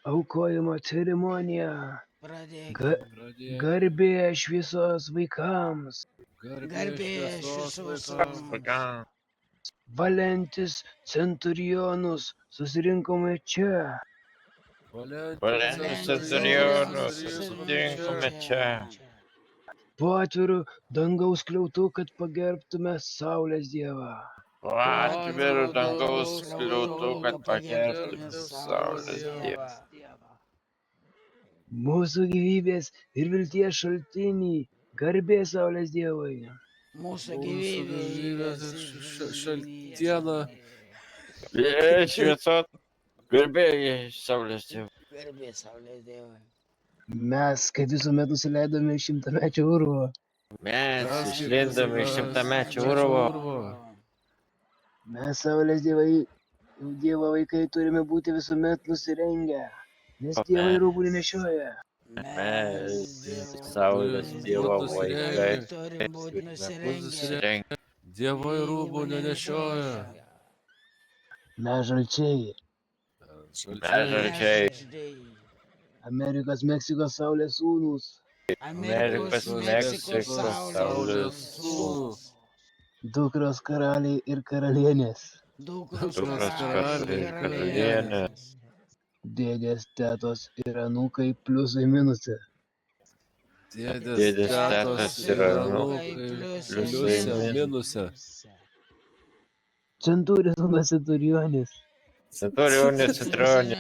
Aukojimo ceremonija. Ga Pradėkim. garbė šviesos vaikams. Garbė šviesos vaikams. Vaikam. Valentis centurionus susirinkome čia. Valentis Valentis centurionus centurionus susirinkome susitinkame čia. čia. Po atviru dangaus skliautu, kad pagerbtume Saulės dievą. Po atviru dangaus skliautu, kad pagerbtume Saulės dievą. Mūsų gyvybės ir vilties šaltinį, garbė Saulės dievui. Mūsų Mūsų gyvybės gyvybės šaltiena. Šviesos garbė Saulės dievui. Garbė Saulės dievui. Mes, kaip visuomet, nusileidome iš šimtamečio urvo. Mes išlindome iš šimtamečio urvo. Mes, Saulės dievai, dievo vaikai, turime būti visuomet nusirengę, nes dievai rūbų nešioja. Mes Dievo Saulės dievo vaikai turim būti nusirengę. nusirengę. Dievai rūbų nenešioja. Mes žalčiai, Žalčiai. Amerikos Meksikos Saulės sūnūs, Amerikos Meksikos Saulės sūnūs. dukros karaliai ir karalienės, Dukros Dukros karaliai ir karalienė. dėdės, tetos ir anūkai pliusai minusai. Dėdės, tetos ir anūkai. pliusai, Pliusė, minusė. Centurionas centurionis, Centurionė citronė.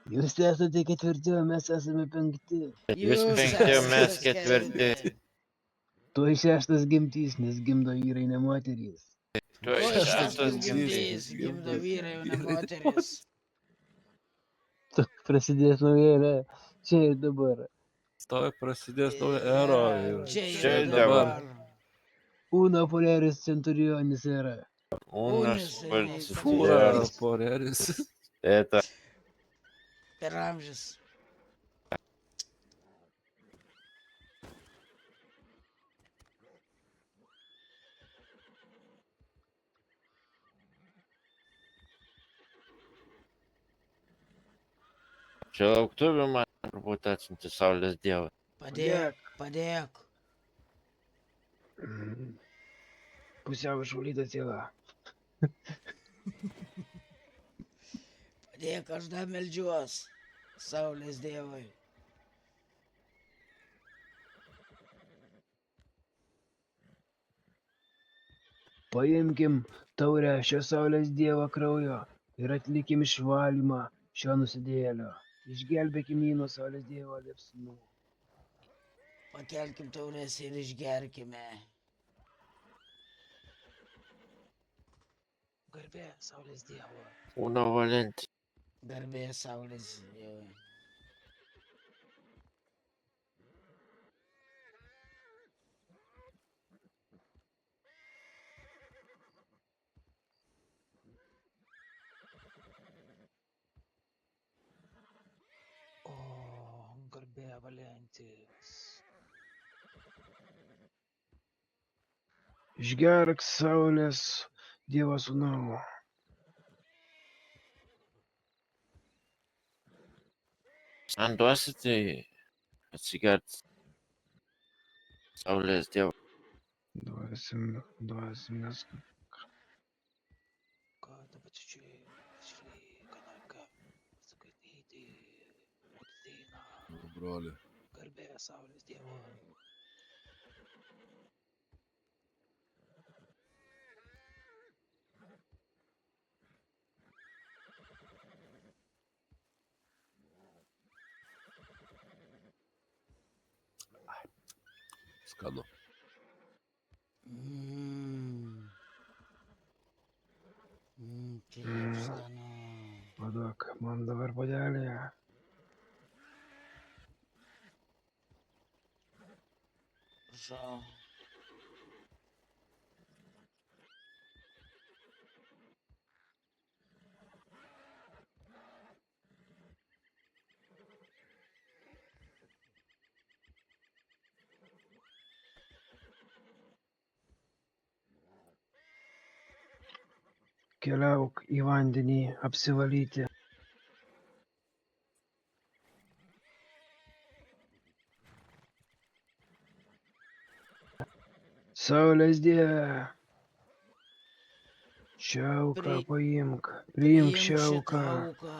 jūs esate ketvirti, o mes esame penkti. Jūs penkti, o mes ketvirti. Tuoj šeštas gimtys, nes gimdo vyrai, ne moterys. Tuoj Oi, šeštas šeštas gimtys. gimdys, gimdo vyrai, o ne moteris. Prasidės nauja era, čia ir dabar. Toj prasidės nauja era. Čia Čia ir dabar. dabar. Uno Polaris centurionis era. Unas Fūra pats. poreris. Teta. Per amžius. Čia lauktuvių man turbūt atsinti Saulės dievą. Padėk, padėk. Pusiau išvalyta tyla. Padėk, aš dar meldžiuos. Saulės dievui. Paimkim taurę šio Saulės dievo kraujo ir atlikim išvalymą šio nusidėjėlio. Išgelbėkim jį nuo Saulės dievo liepsnų. Pakelkim taures ir išgerkime. Garbė Saulės dievo. Uno Valenti. Garbė Saulės dievui. O, garbė Valentis. Išgerk Saulės dievo sūnau. Man duosite atsigert Saulės dievą. Duosim, nes... Kada pačiai kanalka skaityti ateina Broli. garbė Saulės dievo. Skanu. Kaip skanu. Paduok man dabar puodelį. Prašau. Keliauk į vandenį apsivalyti. Saulės dieve. Šią auką Pri- paimk. Priimk Priimk šią šitą auką. auką.